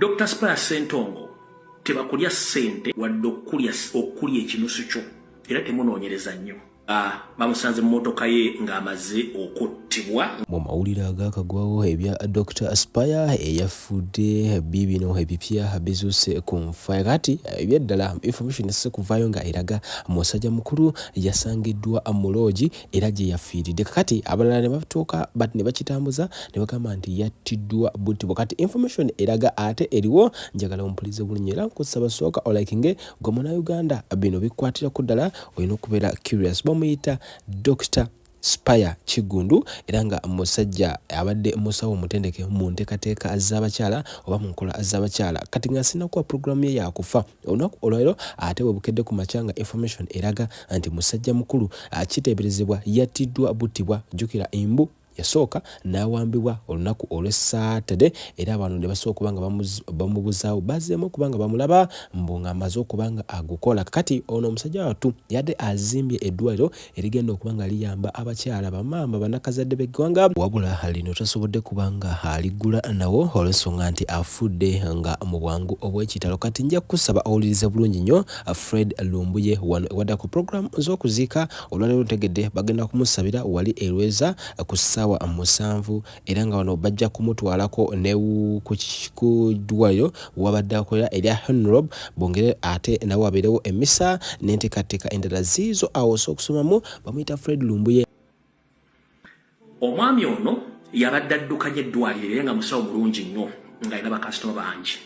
Dr. Spire Sentongo tebakulya ssente wadde okulya ekinusu kyo era temunoonyereza nnyo. Bamusanze mu mmotoka ye ng'amaze okuttibwa. Mu mawulire agakagwawo ebya Dr. Spire eyafudde bibino ebipya bizuuse ku nfa kati ebyeddala information esse kuvaayo nga eraga musajja mukulu yasangiddwa mu loogi era gye yafiiridde. Kati abalala ne batuuka ne bakitambuza ne bagamba nti yattiddwa buttibwa. Kati information eraga ate eriwo njagala ompulize bulungi era nkusabasooka olikinge gwe Munnayuganda bino bikwatirako ddala olina okubeera curious. Bamuyita Dr. Spire Kigundu era nga musajja abadde musawo mutendeke mu nteekateeka z'abakyala oba mu nkola z'abakyala. Kati nga sinnakuwa programu ye yakufa olunaku olwaleero ate bwe bukedde ku makya information eraga nti musajja mukulu kiteeberezebwa yattiddwa buttibwa. Jjukira embu yasooka n'awambibwa olunaku olw'Saturday era abantu ne basooka okuba nga bamubuzaawo bazzeemu okuba nga bamulaba mbu ng'amaze okuba nga agukola. Kati ono omusajja wattu yadde azimbye eddwaliro erigenda okuba nga liyamba abakyala bamaama bannakazadde b'eggwanga wabula lino tasobodde kuba nga aligula nawo olw'ensonga nti afudde nga mu bwangu obw'ekitalo. Kati nja kusaba owulirize bulungi nnyo Fred Lumbuye wano ewadda ku programu z'okuziika olwaleero ntegedde bagenda kumusabira wali erweza ku ssaawa 7 era nga wano bajja kumutwalako ne ku ddwaliro wabadde akolera erya Henrob bongere ate nawe abeerewo emisa n'enteekateeka endala ziizo awosa okusomamu. Bamuyita Fred Lumbuye. Omwami ono yabadde addukanya eddwaliro era nga musawo mulungi nnyo ng'alina bakasitoma bangi.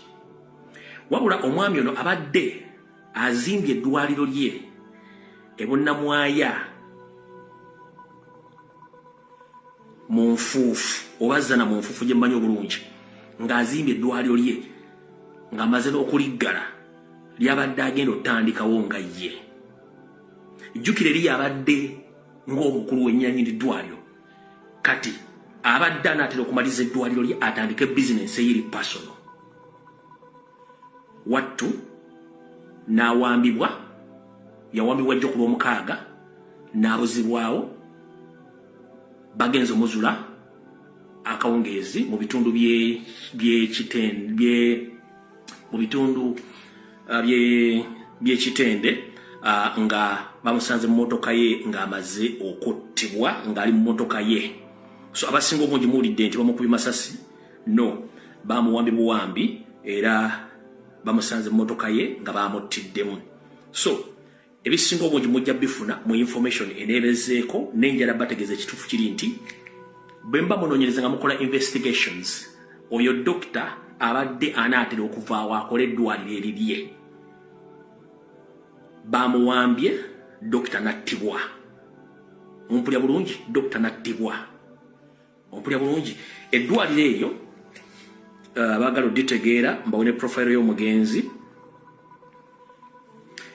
Wabula omwami ono abadde azimbye eddwaliro lye e Bunnamwaya mu nfuufu oba zana mu nfuufu gye mmanyi obulungi ng'azimbye eddwaliro lye ng'amaze n'okuliggala lyabadde agenda otandikawo nga ye. Jjukira eri yabadde ng'omukulu w'ennyanyiri ddwaliro kati abadde anaatera okumaliza eddwaliro lye atandike bizinensi eyiri pasono. Wattu n'awambibwa, yawambibwa jjo ku Lwomukaaga n'abuzibwawo bagenzo muzula akawungeezi mu bitundu by'ekitende nga bamusanze mu mmotoka ye ng'amaze okuttibwa ng'ali mu mmotoka ye. So abasinga obungi muwulidde nti bamukubye masasi. No, bamuwambi buwambi era bamusanze mu mmotoka ye nga bamuttiddemu. So ebisinga obungi mujja bifuna mu information eneebezeeko n'enjala bategeeza ekituufu kiri nti bwe mba munoonyereza nga mukola investigations oyo dokita abadde anaatera okuvaawo akola eddwaliro erirye. Bamuwambye dokita nattibwa. Ompulya bulungi, dokita nattibwa. Ompulya bulungi. Eddwaliro eryo baagala odditegeera mbawone profile y'omugenzi.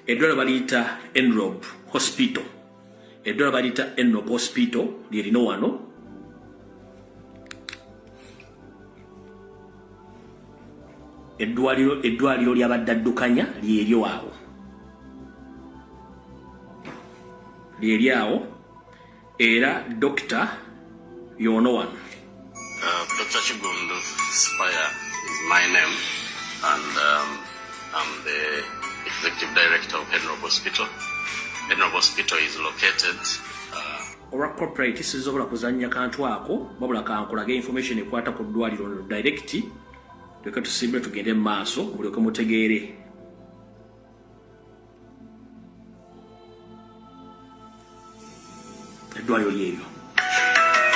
Eddwaliro baliyita Enrob Hospital. Eddwaliro baliyita Enrob Hospital lyerino wano. Eddwaliro lyabadde addukanya lyeryo awo. Lyeri awo era dokita y'ono wano. Dr. Kigundu Spire is my name and I'm the Executive Director of Henrob Hospital. Henrob Hospital is located Ora corporate sizobola kuzannya kantu ako babula kankolage information ekwata ku ddwaliro direct. Leka tusimbe tugende maaso mulyoke mutegeere. Eddwaliro lyeryo.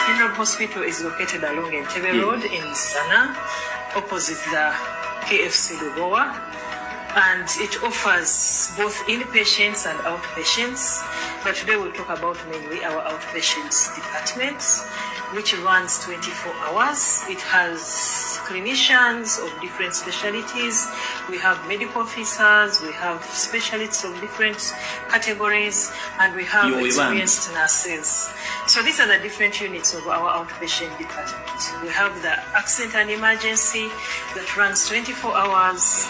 Henrob Hospital is located along Entebbe Road in Sana, opposite the KFC Lugowa, and it offers both inpatients and outpatients. But today we'll talk about mainly our outpatients department, which runs 24 hours. It has clinicians of different specialties. We have medical officers, we have specialists of different categories, and we have experienced nurses. So these are the different units of our outpatient department. We have the accident and emergency that runs 24 hours.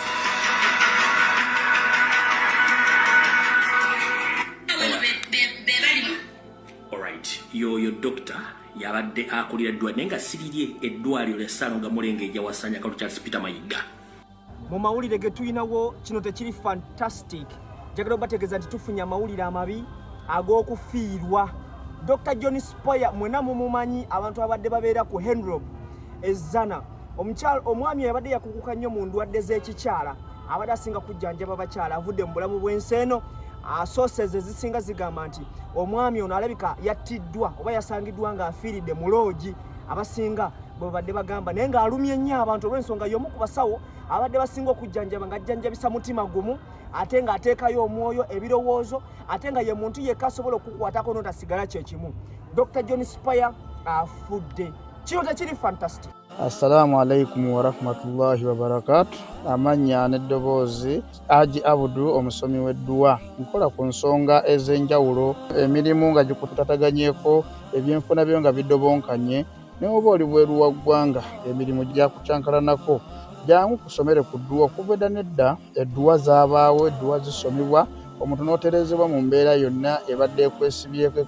Alright, your doctor yabadde akulira eddwaliro naye nga sirirye eddwaliro lya Ssaalonga Mulenge ejja wasanya Kalu Charles Peter Mayiga. mu mawulire ge tuyinawo kino tekiri fantastic njagala obategeeza nti tufunye amawulire amabi ag'okufiirwa. Dr. John Spoya mwena mumumanyi abantu abadde babeera ku Henrob ezzana omwami yabadde yakukuka nnyo mu ndwadde z'ekikyala abadde asinga kujjanjaba bakyala avudde mu bulamu bw'ensi eno. Sources ezisinga zigamba nti omwami ono alabika yattiddwa oba yasangiddwa ng'afiiridde mu loogi abasinga bwe babadde bagamba naye ng'alumye nnyo abantu olw'ensonga y'omu ku basawo abadde basinga okujjanjaba ng'ajjanjabisa mutima gumu ate ng'ateekayo omwoyo ebirowoozo ate nga ye muntu yekka asobola okukukwatako n'otasigala kye kimu. Dr. John Spoya afudde. Kino tekiri fantastic. Assalamu alaikum wa rahmatullahi wa barakatuh. Amanya n'eddoboozi Haji Abudu omusomi w'edduwa. Nkola ku nsonga ez'enjawulo emirimu nga gikutataganyeko ebyenfuna byo nga bidobonkanye ne oba oli bweru wa ggwanga emirimu gyakucankalanako jangu kusomere ku dduwa okuva edda nedda edduwa zaabaawo edduwa zisomibwa omuntu n'oterezebwa mu mbeera yonna ebadde ekusibyeko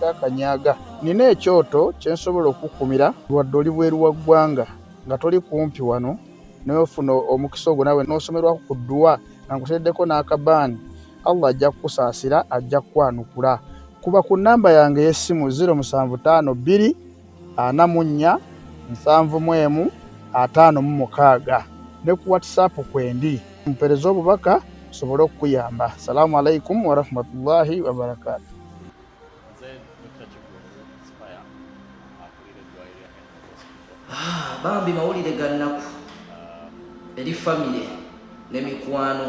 akanyaaga. Nina ekyoto kye nsobola okukumira wadde oli bweru wa ggwanga nga toli kumpi wano n'ofuna omukisa ogwo nawe n'osomerwako ku dduwa nga nkuteddeko n'akabaani Allah ajja kukusaasira ajja kukwanukula. Kuba ku nnamba yange y'essimu 0752 44 71 56 ne ku WhatsApp kwendi mpereza obubaka sobolo okuyamba. Assalamu alaikum wa rahmatullahi wa barakatuh. Bambi mawulire gannaku eri family n'emikwano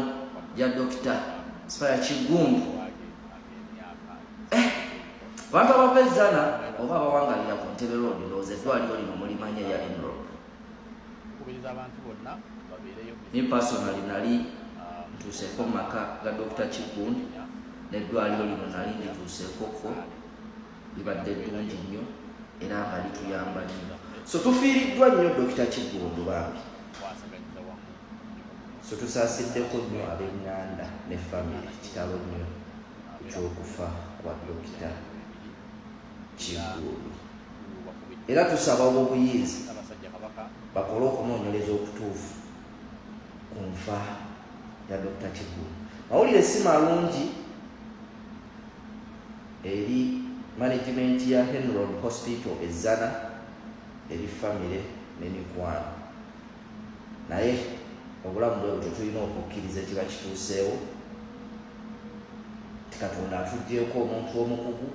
gya Dr. Spoya Kiggundu. Bantu abapezzana oba abawangalira ku Ntebe Road ndowooza eddwaliro lino mulimanya ya Enrob. Ni personally nali ntuuseeko mu maka ga Dr. Kiggundu n'eddwaliro lino nali ndituuseekoko libadde ddungi nnyo era nga lituyamba nnyo. So tufiiriddwa nnyo Dr. Kiggundu bambi. So tusaasiddeko nnyo ab'Enganda ne family kitalo nnyo ekyokufa kwa Dr. Kiggundu. Era tusaba obuyinza bakole okunoonyereza okutuufu ku nfa ya Dr. Kiggundu. Mawulire si malungi eri management ya Henrob Hospital ezzana eri family n'emikwano naye obulamu bwe butyo tulina okukkiriza kiba kituuseewo Katonda atuggyeko omuntu omukugu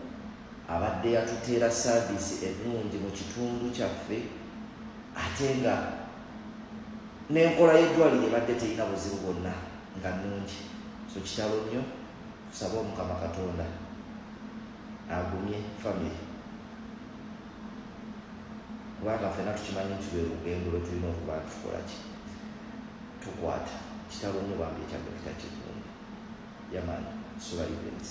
abadde yatuteera saabisi ennungi mu kitundu kyaffe ate nga n'enkola y'eddwaliro ebadde terina buzibu bwonna nga nnungi. So kitalo nnyo tusaba Omukama Katonda agumye family kubanga ffenna tukimanyi nti lwe lugendo lwe tulina okuba tukola ki tukwata kitalo nnyo bambi ekya Dr. Kiggundu yamani soba events.